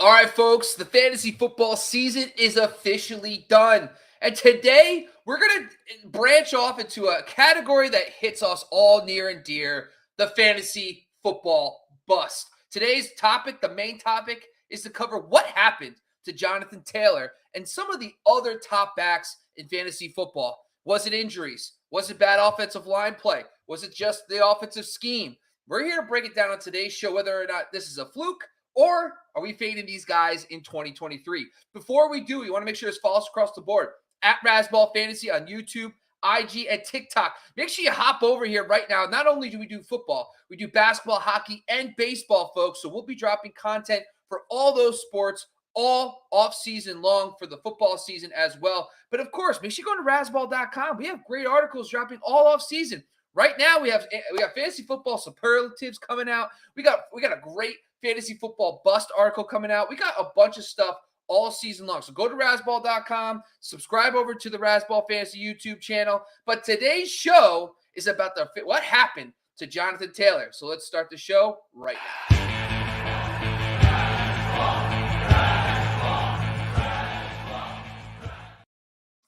All right, folks, the fantasy football season is officially done. And today we're going to branch off into a category that hits us all near and dear, the fantasy football bust. Today's topic, the main topic, is to cover what happened to Jonathan Taylor and some of the other top backs in fantasy football. Was it injuries? Was it bad offensive line play? Was it just the offensive scheme? We're here to break it down on today's show, whether or not this is a fluke or are we fading these guys in 2023? Before we do, you want to make sure to follow us across the board at Razzball Fantasy on YouTube, IG, and TikTok. Make sure you hop over here right now. Not only do we do football, we do basketball, hockey, and baseball, folks. So we'll be dropping content for all those sports all off season long for the football season as well. But of course, make sure you go to razzball.com. We have great articles dropping all off season. Right now, we have fantasy football superlatives coming out. We got a great fantasy football bust article coming out. We got a bunch of stuff all season long. So go to razzball.com, subscribe over to the Razzball Fantasy YouTube channel. But today's show is about what happened to Jonathan Taylor. So let's start the show right now.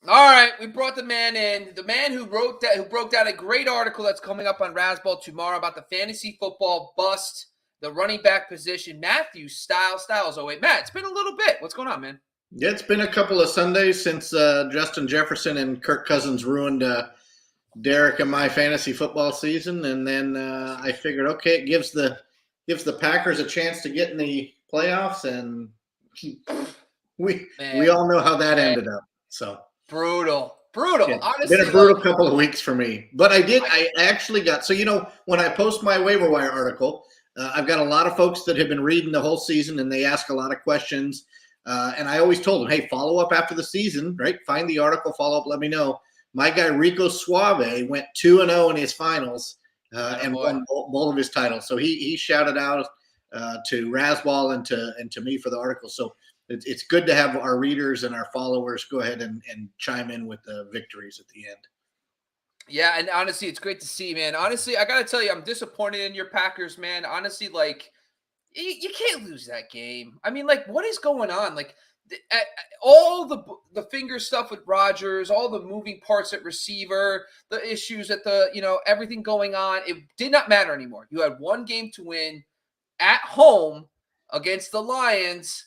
All right, we brought the man in, the man who broke down a great article that's coming up on Razzball tomorrow about the fantasy football bust, the running back position, Matthew Styles. Oh, wait, Matt, it's been a little bit. What's going on, man? Yeah, it's been a couple of Sundays since Justin Jefferson and Kirk Cousins ruined Derek and my fantasy football season, and then I figured, okay, it gives the Packers a chance to get in the playoffs, and we all know how that ended up. So brutal. Yeah, Honestly, been a brutal couple of weeks for me, but I actually got, so when I post my waiver wire article, I've got a lot of folks that have been reading the whole season, and they ask a lot of questions. And I always told them, hey, follow up after the season, right? Find the article, follow up, let me know. My guy Rico Suave went 2-0 in his finals and won both of his titles. So he shouted out to Razzball and to me for the article. So it's good to have our readers and our followers go ahead and chime in with the victories at the end. Yeah, and honestly, it's great to see, man. Honestly, I got to tell you, I'm disappointed in your Packers, man. Honestly, like, you can't lose that game. I mean, like, what is going on? Like, all the finger stuff with Rodgers, all the moving parts at receiver, the issues at everything going on, it did not matter anymore. You had one game to win at home against the Lions.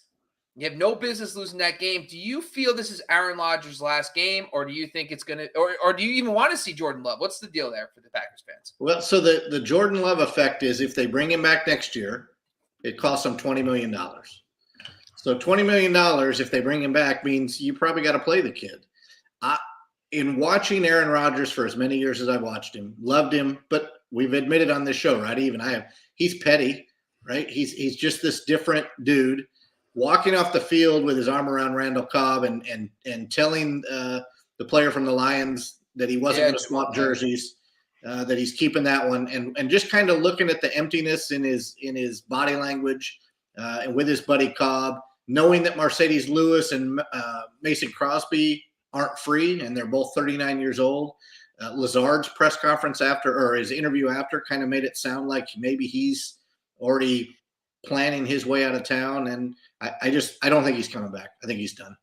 You have no business losing that game. Do you feel this is Aaron Rodgers' last game, or do you think it's going to – or do you even want to see Jordan Love? What's the deal there for the Packers fans? Well, so the Jordan Love effect is if they bring him back next year, it costs them $20 million. So $20 million, if they bring him back, means you probably got to play the kid. In watching Aaron Rodgers for as many years as I've watched him, loved him, but we've admitted on this show, right? Even I have. He's petty, right? He's just this different dude. Walking off the field with his arm around Randall Cobb and telling the player from the Lions that he wasn't going to swap jerseys, that he's keeping that one, and just kind of looking at the emptiness in his body language, and with his buddy Cobb, knowing that Mercedes Lewis and Mason Crosby aren't free, and they're both 39 years old. Lazard's press conference or his interview after kind of made it sound like maybe he's already planning his way out of town, and I don't think he's coming back. I think he's done.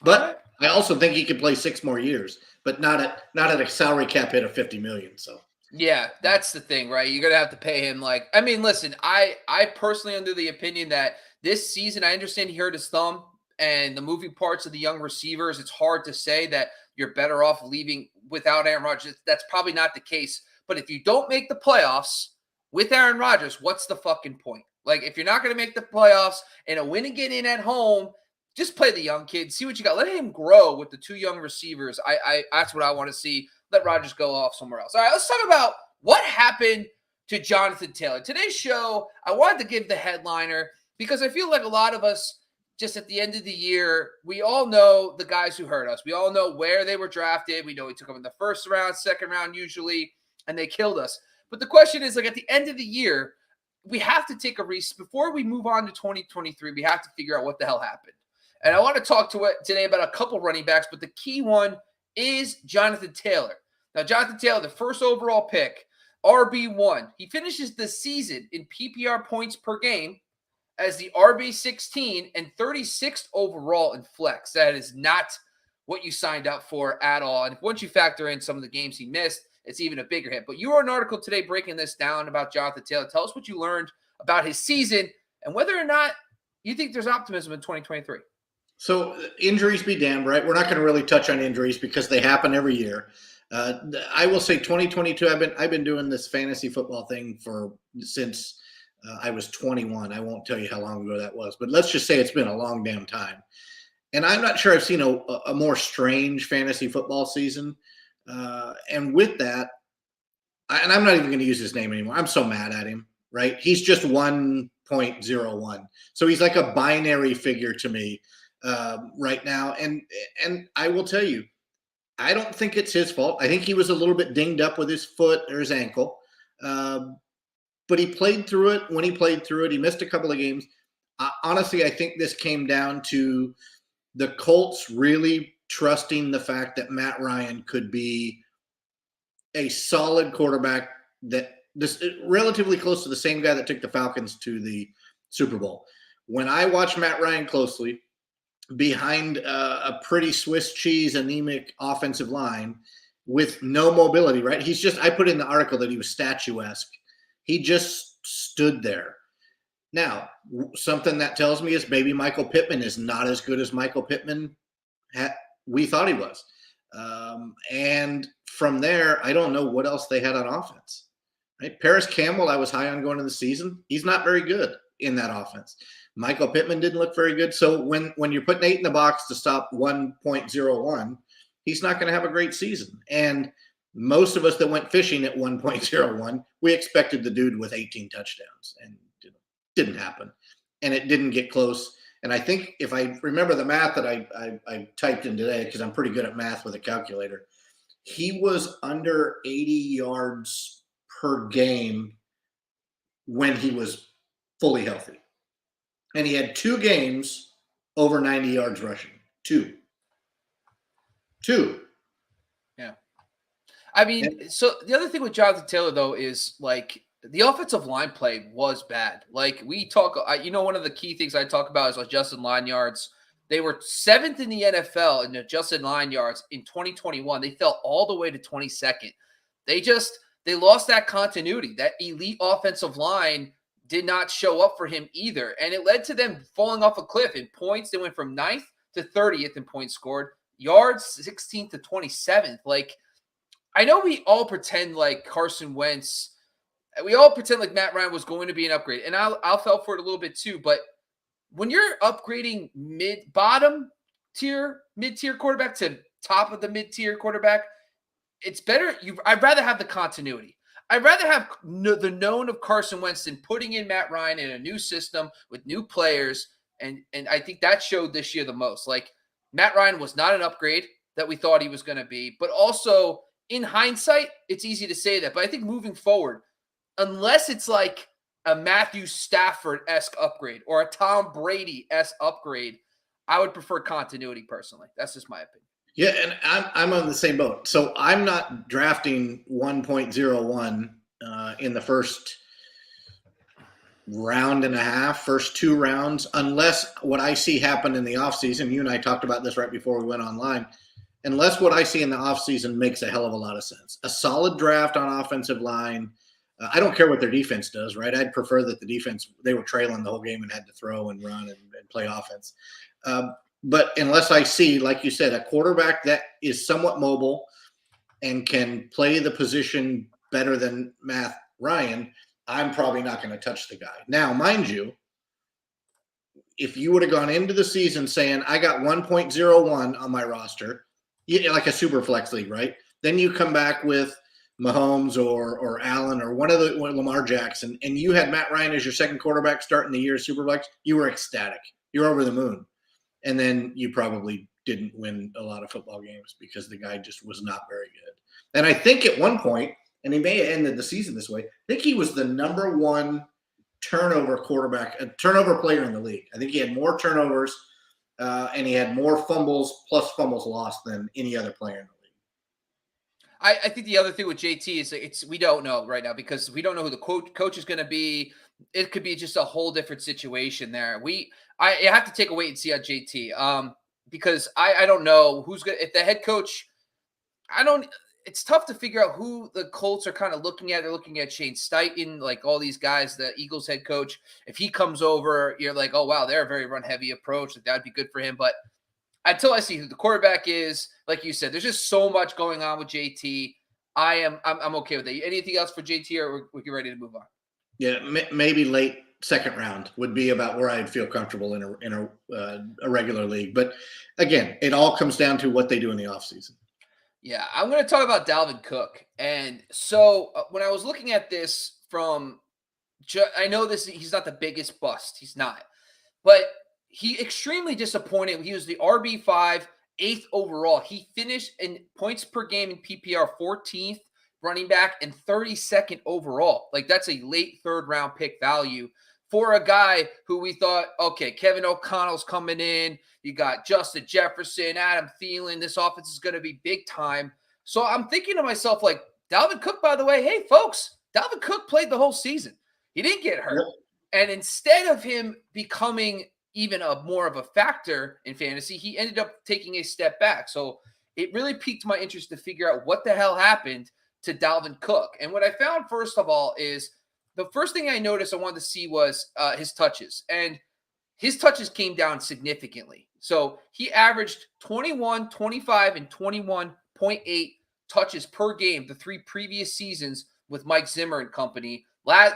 But I also think he could play 6 more years, but not at a salary cap hit of $50 million. So yeah, that's the thing, right? You're gonna have to pay him. Like, I mean, listen, I personally under the opinion that this season, I understand he hurt his thumb and the moving parts of the young receivers. It's hard to say that you're better off leaving without Aaron Rodgers. That's probably not the case. But if you don't make the playoffs with Aaron Rodgers, what's the fucking point? Like, if you're not going to make the playoffs and a win and get in at home, just play the young kid. See what you got. Let him grow with the 2 young receivers. That's what I want to see. Let Rodgers go off somewhere else. All right, let's talk about what happened to Jonathan Taylor. Today's show, I wanted to give the headliner because I feel like a lot of us, just at the end of the year, we all know the guys who hurt us. We all know where they were drafted. We know we took them in the first round, second round usually, and they killed us. But the question is, like, at the end of the year, we have to take a risk before we move on to 2023. We have to figure out what the hell happened. And I want to talk today about a couple running backs, but the key one is Jonathan Taylor. Now, Jonathan Taylor, the first overall pick, RB1. He finishes the season in PPR points per game as the RB16 and 36th overall in flex. That is not what you signed up for at all. And once you factor in some of the games he missed, it's even a bigger hit. But you wrote an article today breaking this down about Jonathan Taylor. Tell us what you learned about his season and whether or not you think there's optimism in 2023. So injuries be damned, right? We're not going to really touch on injuries because they happen every year. I will say 2022, I've been doing this fantasy football thing since I was 21. I won't tell you how long ago that was, but let's just say it's been a long damn time. And I'm not sure I've seen a more strange fantasy football season. And with that, and I'm not even going to use his name anymore. I'm so mad at him, right? He's just 1.01. So he's like a binary figure to me right now. And I will tell you, I don't think it's his fault. I think he was a little bit dinged up with his foot or his ankle. But he played through it. When he played through it, he missed a couple of games. Honestly, I think this came down to the Colts really trusting the fact that Matt Ryan could be a solid quarterback that this relatively close to the same guy that took the Falcons to the Super Bowl. When I watch Matt Ryan closely behind a pretty Swiss cheese anemic offensive line with no mobility, right? I put in the article that he was statuesque. He just stood there. Now, something that tells me is maybe Michael Pittman is not as good as Michael Pittman we thought he was. And from there, I don't know what else they had on offense. Right? Paris Campbell, I was high on going into the season. He's not very good in that offense. Michael Pittman didn't look very good. So when you're putting 8 in the box to stop 1.01, he's not going to have a great season. And most of us that went fishing at 1.01, we expected the dude with 18 touchdowns, and it didn't happen. And it didn't get close. And I think if I remember the math that I typed in today, because I'm pretty good at math with a calculator, he was under 80 yards per game when he was fully healthy. And he had 2 games over 90 yards rushing. Two. Yeah. I mean, so the other thing with Jonathan Taylor, though, is like the offensive line play was bad. Like we talk, one of the key things I talk about is adjusted line yards. They were 7th in the NFL in adjusted line yards in 2021. They fell all the way to 22nd. They lost that continuity. That elite offensive line did not show up for him either. And it led to them falling off a cliff in points. They went from 9th to 30th in points scored, yards 16th to 27th. Like, I know we all pretend like Carson Wentz, we all pretend like Matt Ryan was going to be an upgrade. And I'll fell for it a little bit too. But when you're upgrading mid-tier quarterback to top of the mid-tier quarterback, it's better. I'd rather have the continuity. I'd rather have the known of Carson Wentz than putting in Matt Ryan in a new system with new players. And I think that showed this year the most. Like, Matt Ryan was not an upgrade that we thought he was going to be. But also, in hindsight, it's easy to say that. But I think moving forward, unless it's like a Matthew Stafford-esque upgrade or a Tom Brady-esque upgrade, I would prefer continuity personally. That's just my opinion. Yeah, and I'm on the same boat. So I'm not drafting 1.01 in the first round and a half, first 2 rounds, unless what I see happen in the offseason, you and I talked about this right before we went online, unless what I see in the offseason makes a hell of a lot of sense. A solid draft on offensive line. I don't care what their defense does, right? I'd prefer that the defense, they were trailing the whole game and had to throw and run and play offense. But unless I see, like you said, a quarterback that is somewhat mobile and can play the position better than Matt Ryan, I'm probably not going to touch the guy. Now, mind you, if you would have gone into the season saying, I got 1.01 on my roster, like a super flex league, right? Then you come back with Mahomes or Allen or one of Lamar Jackson, and you had Matt Ryan as your second quarterback starting the year super flex, you were ecstatic. You're over the moon. And then you probably didn't win a lot of football games because the guy just was not very good. And I think at one point, and he may have ended the season this way, I think he was the number 1 turnover player in the league. I think he had more turnovers and he had more fumbles plus fumbles lost than any other player in the league. I think the other thing with JT is we don't know right now because we don't know who the coach is going to be. It could be just a whole different situation there. I have to take a wait and see on JT. Because I don't know who's going to, if the head coach, I don't, it's tough to figure out who the Colts are kind of looking at. They're looking at Shane Steichen, like all these guys, the Eagles head coach. If he comes over, you're like, oh, wow, they're a very run heavy approach. Like, that'd be good for him. But until I see who the quarterback is, like you said, there's just so much going on with JT. I'm okay with that. Anything else for JT, or we get ready to move on? Yeah, maybe late second round would be about where I'd feel comfortable in a regular league. But again, it all comes down to what they do in the offseason. Yeah, I'm going to talk about Dalvin Cook. And so when I was looking at this I know he's not the biggest bust. He's not. But he extremely disappointed. He was the RB5, 8th overall. He finished in points per game in PPR 14th running back and 32nd overall. Like, that's a late third round pick value for a guy who we thought, okay, Kevin O'Connell's coming in. You got Justin Jefferson, Adam Thielen. This offense is going to be big time. So I'm thinking to myself, like, Dalvin Cook, by the way, hey, folks, Dalvin Cook played the whole season. He didn't get hurt. Yep. And instead of him becoming even more of a factor in fantasy, he ended up taking a step back. So it really piqued my interest to figure out what the hell happened to Dalvin Cook. And what I found, first of all, is the first thing I noticed I wanted to see was his touches. And his touches came down significantly. So he averaged 21, 25, and 21.8 touches per game the 3 previous seasons with Mike Zimmer and company.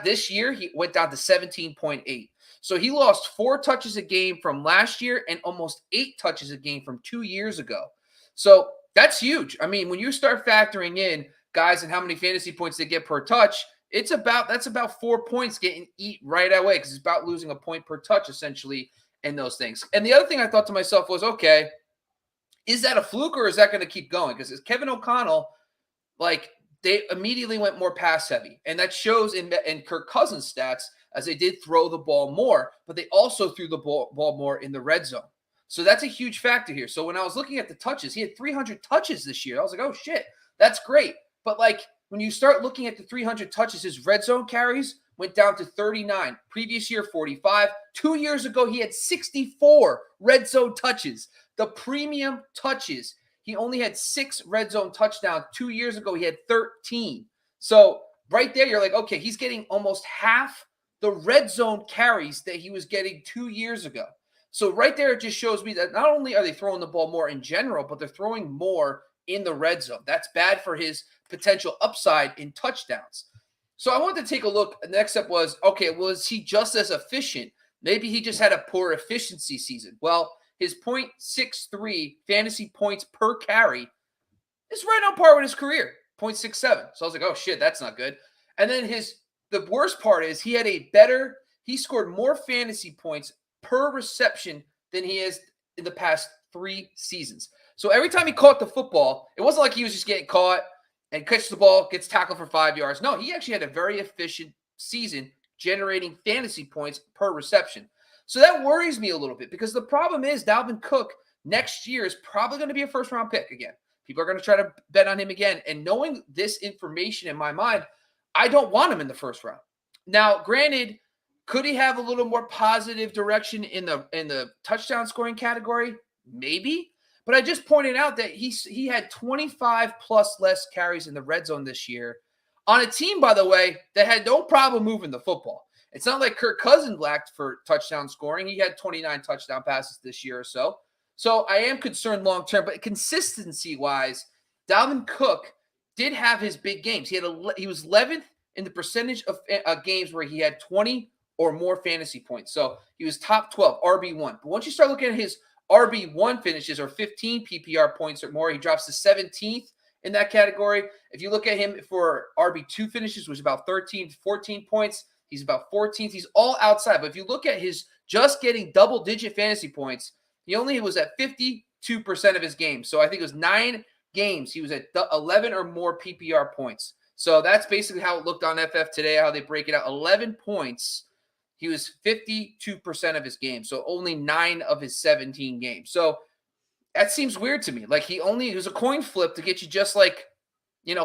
This year, he went down to 17.8. So he lost 4 touches a game from last year and almost 8 touches a game from 2 years ago. So that's huge. I mean, when you start factoring in guys and how many fantasy points they get per touch, that's about 4 points getting eat right away because it's about losing a point per touch essentially in those things. And the other thing I thought to myself was, okay, is that a fluke or is that going to keep going? Because it's Kevin O'Connell, like, they immediately went more pass heavy. And that shows in Kirk Cousins' stats as they did throw the ball more, but they also threw the ball more in the red zone. So that's a huge factor here. So when I was looking at the touches, he had 300 touches this year. I was like, oh, shit, that's great. But, like, when you start looking at the 300 touches, his red zone carries went down to 39. Previous year, 45. 2 years ago, he had 64 red zone touches. The premium touches. He only had 6 red zone touchdowns. 2 years ago, he had 13. So right there, you're like, okay, he's getting almost half the red zone carries that he was getting 2 years ago. So right there, it just shows me that not only are they throwing the ball more in general, but they're throwing more in the red zone. That's bad for his potential upside in touchdowns. So I wanted to take a look. The next step was, okay, was he just as efficient? Maybe he just had a poor efficiency season. Well, his .63 fantasy points per carry is right on par with his career, .67. So I was like, oh shit, that's not good. And then the worst part is he scored more fantasy points per reception than he has in the past 3 seasons. So every time he caught the football, it wasn't like he was just getting caught and catches the ball, gets tackled for 5 yards. No, he actually had a very efficient season generating fantasy points per reception. So that worries me a little bit because the problem is Dalvin Cook next year is probably going to be a first-round pick again. People are going to try to bet on him again. And knowing this information in my mind, I don't want him in the first round. Now, granted, could he have a little more positive direction in the touchdown scoring category? Maybe. But I just pointed out that he had 25 plus less carries in the red zone this year on a team, by the way, that had no problem moving the football. It's not like Kirk Cousins lacked for touchdown scoring. He had 29 touchdown passes this year or so. So I am concerned long-term, but consistency-wise, Dalvin Cook did have his big games. He was 11th in the percentage of games where he had 20 or more fantasy points. So he was top 12, RB1. But once you start looking at his RB1 finishes or 15 PPR points or more, he drops to 17th in that category. If you look at him for RB2 finishes, which is about 13 to 14 points, he's about 14th. He's all outside. But if you look at his just getting double-digit fantasy points, he only was at 52% of his games. So I think it was 9 games. He was at 11 or more PPR points. So that's basically how it looked on FF today, how they break it out. 11 points. He was 52% of his games. So only 9 of his 17 games. So that seems weird to me. Like it was a coin flip to get you just like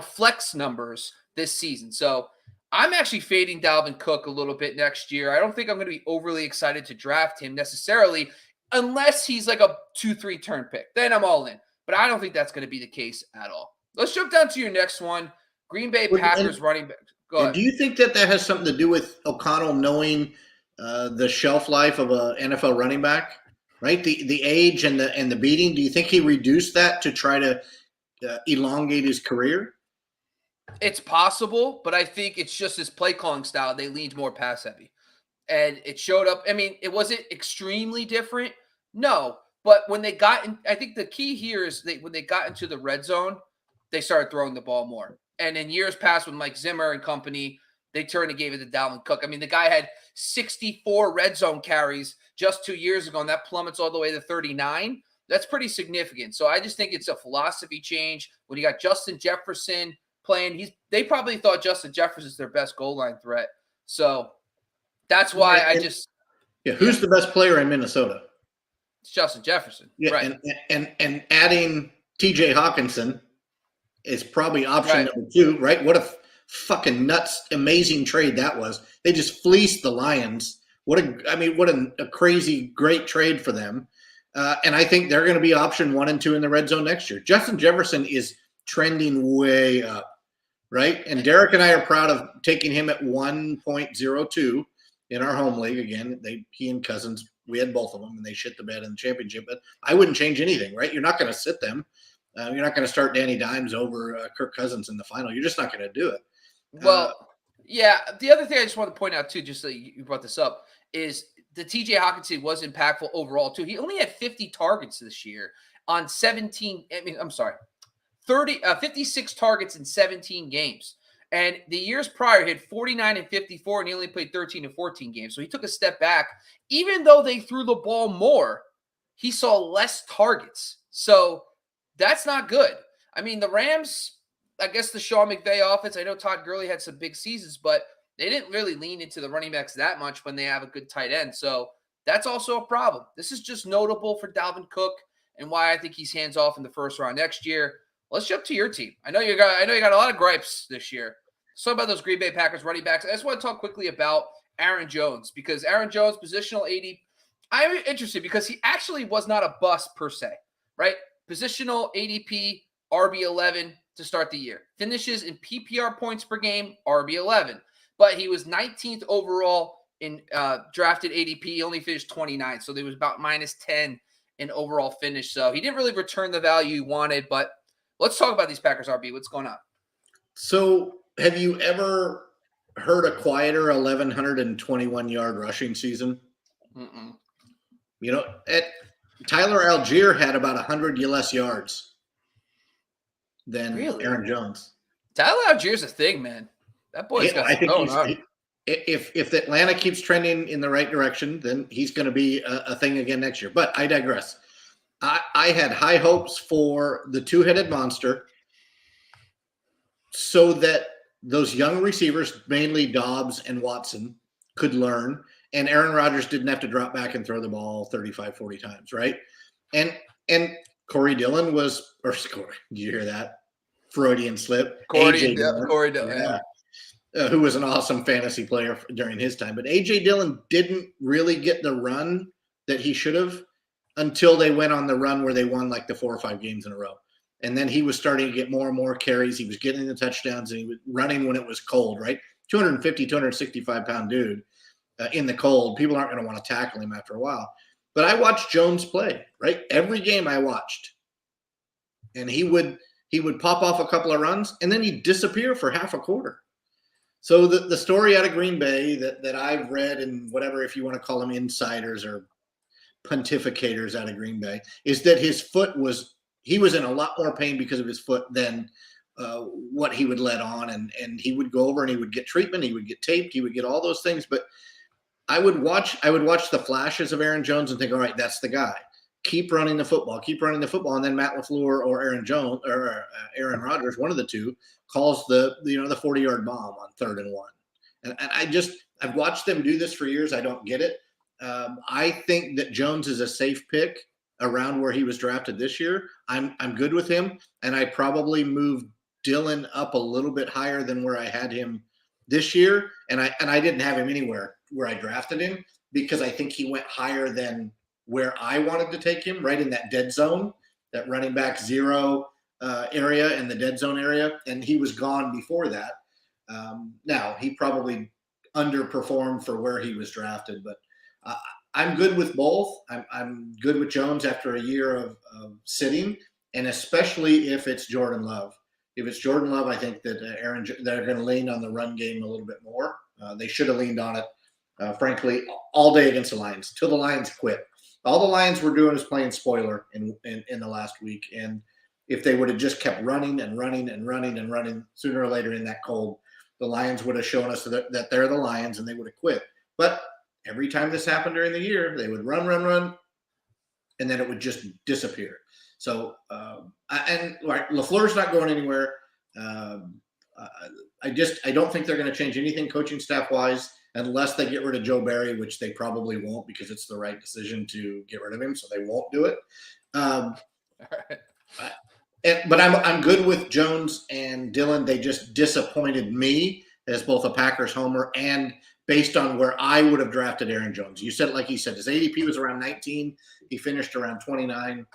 flex numbers this season. So I'm actually fading Dalvin Cook a little bit next year. I don't think I'm going to be overly excited to draft him necessarily unless he's like a 2-3 turn pick. Then I'm all in. But I don't think that's going to be the case at all. Let's jump down to your next one. Green Bay Packers running back. Go ahead. Do you think that has something to do with O'Connell knowing the shelf life of an NFL running back, right? The age and the beating. Do you think he reduced that to try to elongate his career? It's possible, but I think it's just his play calling style. They leaned more pass heavy, and it showed up. I mean, it wasn't extremely different, no. But when they got in, I think the key here is when they got into the red zone, they started throwing the ball more. And in years past, with Mike Zimmer and company, they turned and gave it to Dalvin Cook. I mean, the guy had 64 red zone carries just 2 years ago, and that plummets all the way to 39. That's pretty significant. So I just think it's a philosophy change. When you got Justin Jefferson playing, they probably thought Justin Jefferson is their best goal line threat. So that's why who's the best player in Minnesota? It's Justin Jefferson. Yeah, right. And adding TJ Hawkinson is probably option number 2, right? What a fucking nuts, amazing trade that was. They just fleeced the Lions. What a crazy, great trade for them. And I think they're going to be option 1 and 2 in the red zone next year. Justin Jefferson is trending way up, right? And Derek and I are proud of taking him at 1.02 in our home league. Again, he and Cousins, we had both of them, and they shit the bed in the championship. But I wouldn't change anything, right? You're not going to sit them. You're not going to start Danny Dimes over Kirk Cousins in the final. You're just not going to do it. Well, yeah. The other thing I just want to point out, too, just so you brought this up, is the TJ Hawkinson was impactful overall, too. He only had 50 targets this year on 56 targets in 17 games. And the years prior, he had 49 and 54, and he only played 13 and 14 games. So he took a step back. Even though they threw the ball more, he saw less targets. So that's not good. I mean, the Rams, I guess the Sean McVay offense, I know Todd Gurley had some big seasons, but they didn't really lean into the running backs that much when they have a good tight end. So that's also a problem. This is just notable for Dalvin Cook and why I think he's hands off in the first round next year. Let's jump to your team. I know you got a lot of gripes this year. Let's talk about those Green Bay Packers running backs. I just want to talk quickly about Aaron Jones, because Aaron Jones, positional 80, I'm interested because he actually was not a bust per se, right? Positional ADP, RB11 to start the year. Finishes in PPR points per game, RB11. But he was 19th overall in drafted ADP. He only finished 29th, so there was about -10 in overall finish. So he didn't really return the value he wanted, but let's talk about these Packers, RB. What's going on? So have you ever heard a quieter 1,121-yard rushing season? Mm-mm. Tyler Algier had about 100 less yards than Aaron Jones. Tyler Algier's a thing, man. That boy's got something going on. If Atlanta keeps trending in the right direction, then he's going to be a thing again next year. But I digress. I had high hopes for the two-headed monster so that those young receivers, mainly Dobbs and Watson, could learn, and Aaron Rodgers didn't have to drop back and throw the ball 35, 40 times, right? And Corey Dillon was – or Corey, did you hear that? Freudian slip. Corey Dillon. Yeah. Who was an awesome fantasy player during his time. But A.J. Dillon didn't really get the run that he should have until they went on the run where they won like the 4 or 5 games in a row. And then he was starting to get more and more carries. He was getting the touchdowns, and he was running when it was cold, right? 250, 265-pound dude in the cold. People aren't going to want to tackle him after a while. But I watched Jones play, right? Every game I watched. And he would pop off a couple of runs, and then he'd disappear for half a quarter. So the story out of Green Bay that I've read, and whatever, if you want to call them insiders or pontificators out of Green Bay, is that his foot he was in a lot more pain because of his foot than what he would let on. And he would go over and he would get treatment. He would get taped. He would get all those things. But I would watch the flashes of Aaron Jones and think, all right, that's the guy. Keep running the football. And then Matt LaFleur or Aaron Rodgers, one of the two, calls the 40-yard bomb on 3rd and 1. And I've watched them do this for years. I don't get it. I think that Jones is a safe pick around where he was drafted this year. I'm good with him, and I probably moved Dylan up a little bit higher than where I had him this year, and I didn't have him anywhere where I drafted him because I think he went higher than where I wanted to take him, right in that dead zone, that running back zero area and the dead zone area, and he was gone before that. Now he probably underperformed for where he was drafted, but I'm good with both. I'm good with Jones after a year of sitting, and especially if it's Jordan Love. If it's Jordan Love, I think that they're going to lean on the run game a little bit more. They should have leaned on it, frankly, all day against the Lions till the Lions quit. All the Lions were doing is playing spoiler in the last week, and if they would have just kept running and running and running and running, sooner or later in that cold, the Lions would have shown us that they're the Lions and they would have quit. But every time this happened during the year, they would run, and then it would just disappear. So, LaFleur's not going anywhere. I don't think they're going to change anything coaching staff wise unless they get rid of Joe Barry, which they probably won't because it's the right decision to get rid of him. So they won't do it. But I'm good with Jones and Dylan. They just disappointed me as both a Packers homer and based on where I would have drafted Aaron Jones. You said, like he said, his ADP was around 19. He finished around 29.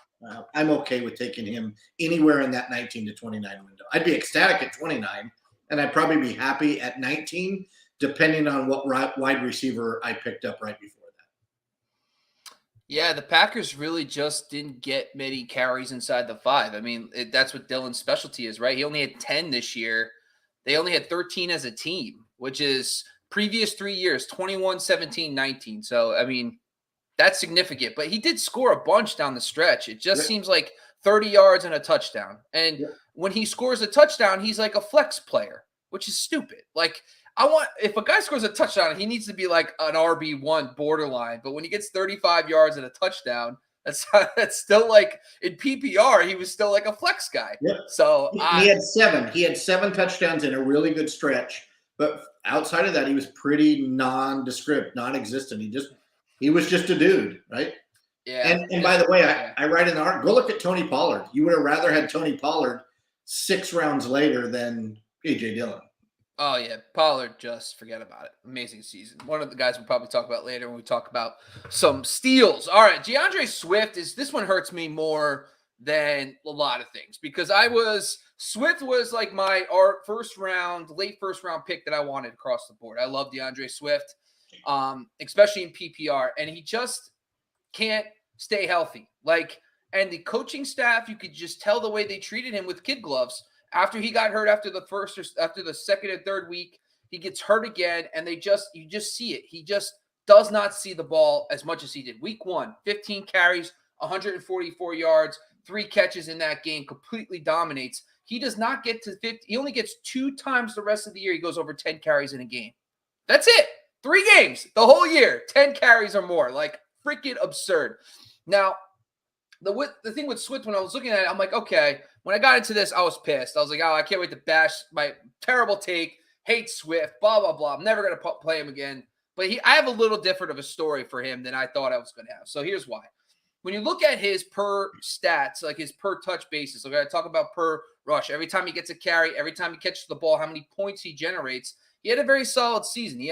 I'm okay with taking him anywhere in that 19 to 29 window. I'd be ecstatic at 29, and I'd probably be happy at 19, depending on what wide receiver I picked up right before that. Yeah, the Packers really just didn't get many carries inside the 5. I mean, that's what Dylan's specialty is, right? He only had 10 this year. They only had 13 as a team, which is previous 3 years, 21, 17, 19. So, I mean, that's significant. But he did score a bunch down the stretch. It just seems like 30 yards and a touchdown. And when he scores a touchdown, he's like a flex player, which is stupid. Like, if a guy scores a touchdown, he needs to be like an RB1 borderline. But when he gets 35 yards and a touchdown, that's still like in PPR, he was still like a flex guy. Yep. So he had 7. He had 7 touchdowns in a really good stretch. But outside of that, he was pretty nondescript, non-existent. He was just a dude, right? Yeah. And by the way, I write in the article, go look at Tony Pollard. You would have rather had Tony Pollard 6 rounds later than A.J. Dillon. Oh, yeah. Pollard, just forget about it. Amazing season. One of the guys we'll probably talk about later when we talk about some steals. All right. DeAndre Swift this one hurts me more than a lot of things because Swift was like my late first round pick that I wanted across the board. I love DeAndre Swift, especially in PPR, and he just can't stay healthy. And the coaching staff, you could just tell the way they treated him with kid gloves. After he got hurt after the second and third week, he gets hurt again, and you just see it. He just does not see the ball as much as he did. Week 1, 15 carries, 144 yards, 3 catches in that game, completely dominates. He does not get to 50. He only gets 2 times the rest of the year. He goes over 10 carries in a game. That's it. 3 games the whole year, 10 carries or more. Like freaking absurd. Now, the thing with Swift, when I was looking at it, I'm like, okay. When I got into this, I was pissed. I was like, oh, I can't wait to bash my terrible take. Hate Swift, blah, blah, blah. I'm never going to play him again. But I have a little different of a story for him than I thought I was going to have. So here's why. When you look at his per stats, like his per touch basis, okay, I talk about per rush. Every time he gets a carry, every time he catches the ball, how many points he generates. He had a very solid season. He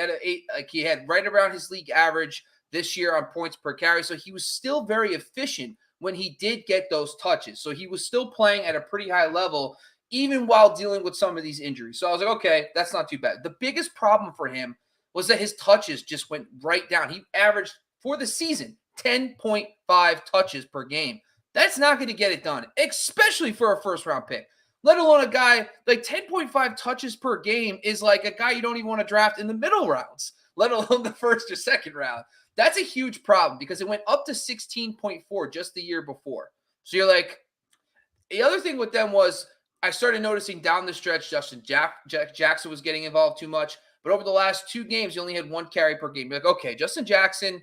had right around his league average this year on points per carry. So he was still very efficient when he did get those touches. So he was still playing at a pretty high level, even while dealing with some of these injuries. So I was like, okay, that's not too bad. The biggest problem for him was that his touches just went right down. He averaged, for the season, 10.5 touches per game. That's not going to get it done, especially for a first-round pick, let alone a guy like 10.5 touches per game is like a guy you don't even want to draft in the middle rounds, let alone the first or second round. That's a huge problem because it went up to 16.4 just the year before. So you're like, the other thing with them was I started noticing down the stretch, Justin Jackson was getting involved too much. But over the last 2 games, he only had 1 carry per game. You're like, okay, Justin Jackson,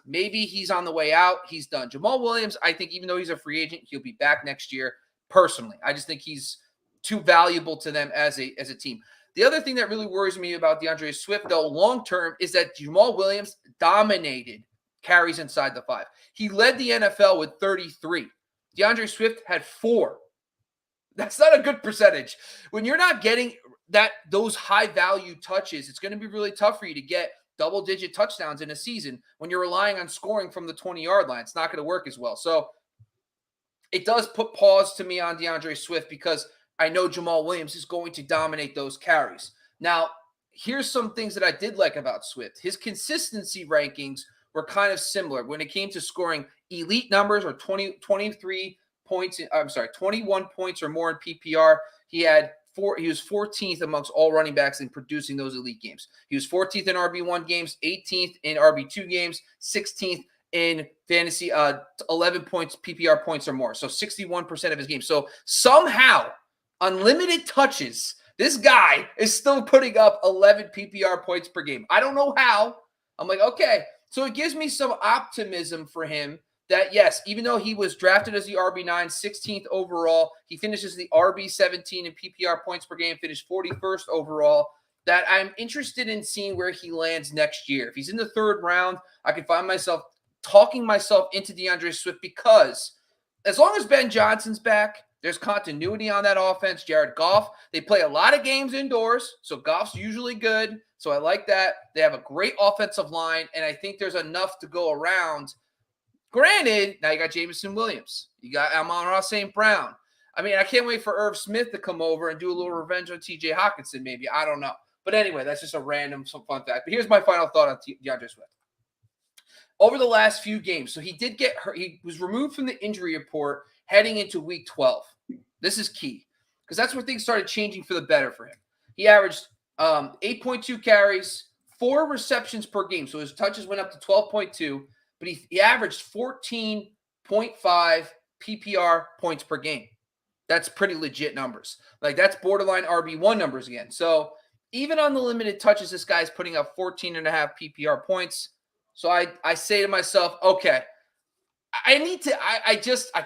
maybe he's on the way out. He's done. Jamal Williams, I think even though he's a free agent, he'll be back next year. Personally, I just think he's too valuable to them as a team. The other thing that really worries me about DeAndre Swift, though, long-term, is that Jamal Williams dominated carries inside the 5. He led the NFL with 33. DeAndre Swift had 4. That's not a good percentage. When you're not getting those high value touches, it's going to be really tough for you to get double-digit touchdowns in a season when you're relying on scoring from the 20-yard line. It's not going to work as well. So it does put pause to me on DeAndre Swift because I know Jamal Williams is going to dominate those carries. Now, here's some things that I did like about Swift. His consistency rankings were kind of similar when it came to scoring elite numbers or 23 points. I'm sorry, 21 points or more in PPR. He was 14th amongst all running backs in producing those elite games. He was 14th in RB1 games, 18th in RB2 games, 16th in fantasy, 11 points, PPR points or more. So 61% of his games. So somehow, unlimited touches, this guy is still putting up 11 PPR points per game. I don't know how. I'm like, okay. So it gives me some optimism for him that, yes, even though he was drafted as the RB9, 16th overall, he finishes the RB17 in PPR points per game, finished 41st overall, that I'm interested in seeing where he lands next year. If he's in the third round, I can find myself talking myself into DeAndre Swift because as long as Ben Johnson's back, there's continuity on that offense. Jared Goff, they play a lot of games indoors, so Goff's usually good. So I like that. They have a great offensive line, and I think there's enough to go around. Granted, now you got Jameson Williams. You got Amon-Ra St. Brown. I mean, I can't wait for Irv Smith to come over and do a little revenge on TJ Hawkinson, maybe. I don't know. But anyway, that's just a random fun fact. But here's my final thought on DeAndre Swift. Over the last few games, so he did get hurt. He was removed from the injury report heading into week 12. This is key because that's where things started changing for the better for him. He averaged 8.2 carries, 4 receptions per game. So his touches went up to 12.2, but he averaged 14.5 PPR points per game. That's pretty legit numbers. Like that's borderline RB1 numbers again. So even on the limited touches, this guy's putting up 14.5 PPR points. So I say to myself, okay, I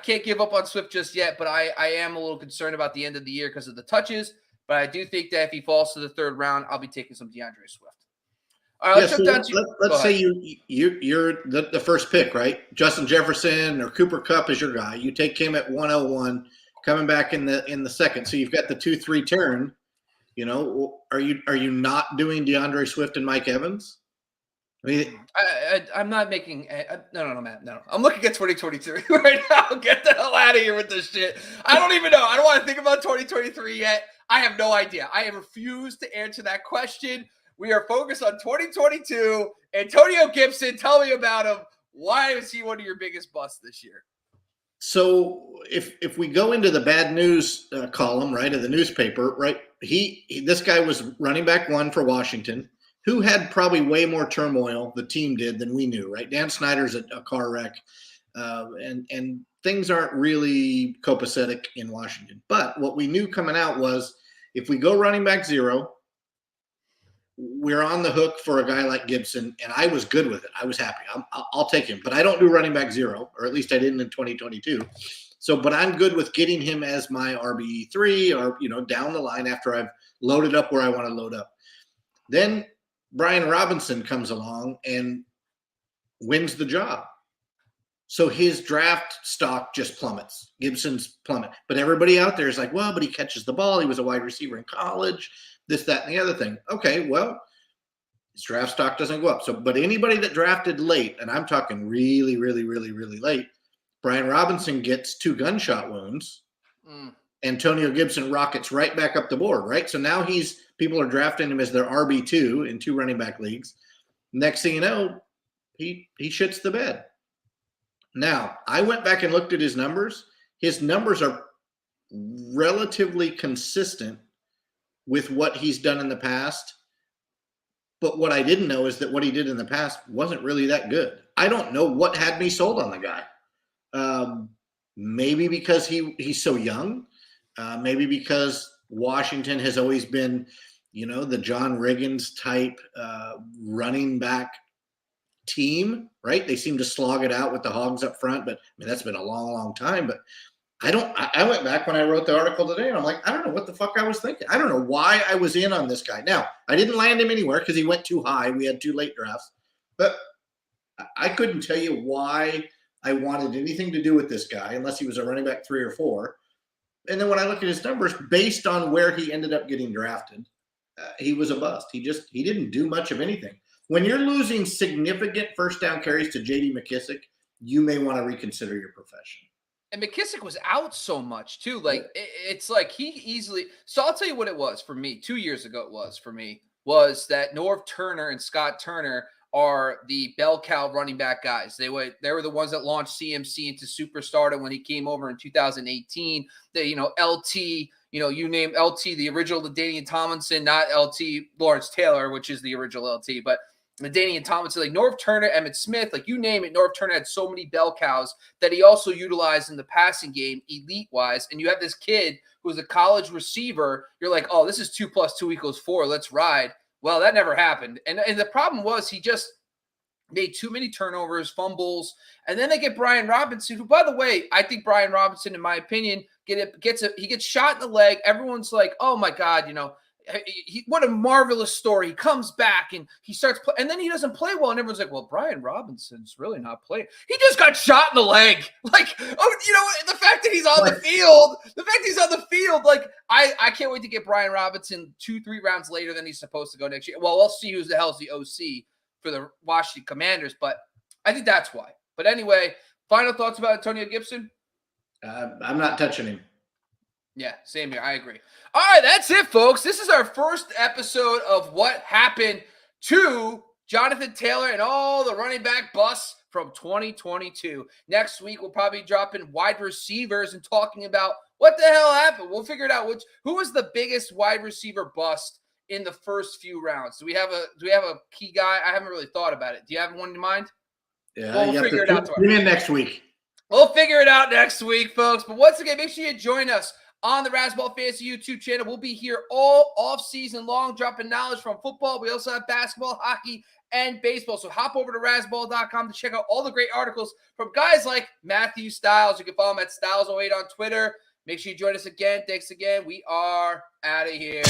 can't give up on Swift just yet, but I am a little concerned about the end of the year because of the touches. But I do think that if he falls to the third round, I'll be taking some DeAndre Swift. All right, let's say you're the first pick, right? Justin Jefferson or Cooper Kupp is your guy. You take him at 101, coming back in the second. So you've got the 2-3 turn. You know, are you not doing DeAndre Swift and Mike Evans? I mean, I'm not making no, Matt. No. I'm looking at 2023 right now. Get the hell out of here with this shit. I don't even know. I don't want to think about 2023 yet. I have no idea. I have refused to answer that question. We are focused on 2022. Antonio Gibson, tell me about him. Why is he one of your biggest busts this year? So if we go into the bad news column, right, of the newspaper, right, this guy was running back 1 for Washington, who had probably way more turmoil, the team did, than we knew, right? Dan Snyder's a car wreck, and things aren't really copacetic in Washington. But what we knew coming out was if we go running back 0, we're on the hook for a guy like Gibson, and I was good with it. I was happy. I'll take him. But I don't do running back 0, or at least I didn't in 2022. So, but I'm good with getting him as my RB3 or, down the line after I've loaded up where I want to load up. Then Brian Robinson comes along and wins the job. So his draft stock just plummets. Gibson's plummet. But everybody out there is like, well, but he catches the ball. He was a wide receiver in college, this, that, and the other thing. Okay, well, his draft stock doesn't go up. So, but anybody that drafted late, and I'm talking really, really, really, really late, Brian Robinson gets 2 gunshot wounds. Antonio Gibson rockets right back up the board, right? So now people are drafting him as their RB2 in 2 running back leagues. Next thing you know, he shits the bed. Now, I went back and looked at his numbers. His numbers are relatively consistent with what he's done in the past. But what I didn't know is that what he did in the past wasn't really that good. I don't know what had me sold on the guy. Maybe because he's so young. Maybe because Washington has always been, the John Riggins type running back team, right? They seem to slog it out with the Hogs up front, but I mean, that's been a long, long time. But I went back when I wrote the article today and I'm like, I don't know what the fuck I was thinking. I don't know why I was in on this guy. Now, I didn't land him anywhere because he went too high. We had 2 late drafts, but I couldn't tell you why I wanted anything to do with this guy unless he was a running back 3 or 4. And then when I look at his numbers, based on where he ended up getting drafted, he was a bust. He didn't do much of anything. When you're losing significant first down carries to J.D. McKissic, you may want to reconsider your profession. And McKissic was out so much too. Like it's like he easily. So I'll tell you what it was for me 2 years ago. It was for me was that Norv Turner and Scott Turner are the bell cow running back guys. They were the ones that launched CMC into superstardom when he came over in 2018. They, LT, you name LT, the original LaDainian Tomlinson, not LT Lawrence Taylor, which is the original LT, but LaDainian Tomlinson, like Norv Turner, Emmitt Smith, like you name it. Norv Turner had so many bell cows that he also utilized in the passing game elite-wise. And you have this kid who's a college receiver. You're like, oh, this is 2 + 2 = 4. Let's ride. Well, that never happened. And the problem was he just made too many turnovers, fumbles. And then they get Brian Robinson, who, by the way, I think Brian Robinson, in my opinion, he gets shot in the leg. Everyone's like, oh, my God, what a marvelous story. He comes back and he starts and then he doesn't play well. And everyone's like, well, Brian Robinson's really not playing. He just got shot in the leg. Like, the fact that he's on the field, like, I can't wait to get Brian Robinson 2-3 rounds later than he's supposed to go next year. Well, we'll see who's the hell's the OC for the Washington Commanders, but I think that's why. But anyway, final thoughts about Antonio Gibson? I'm not touching him. Yeah, same here. I agree. All right, that's it, folks. This is our first episode of what happened to Jonathan Taylor and all the running back busts from 2022. Next week, we'll probably be dropping wide receivers and talking about what the hell happened. We'll figure it out. Who was the biggest wide receiver bust in the first few rounds? Do we have a key guy? I haven't really thought about it. Do you have one in mind? Yeah, well, we'll figure it out. Tune in next week. We'll figure it out next week, folks. But once again, make sure you join us on the Razzball Fantasy YouTube channel. We'll be here all off-season long, dropping knowledge from football. We also have basketball, hockey, and baseball. So hop over to razzball.com to check out all the great articles from guys like Matthew Styles. You can follow him at Styles08 on Twitter. Make sure you join us again. Thanks again. We are out of here.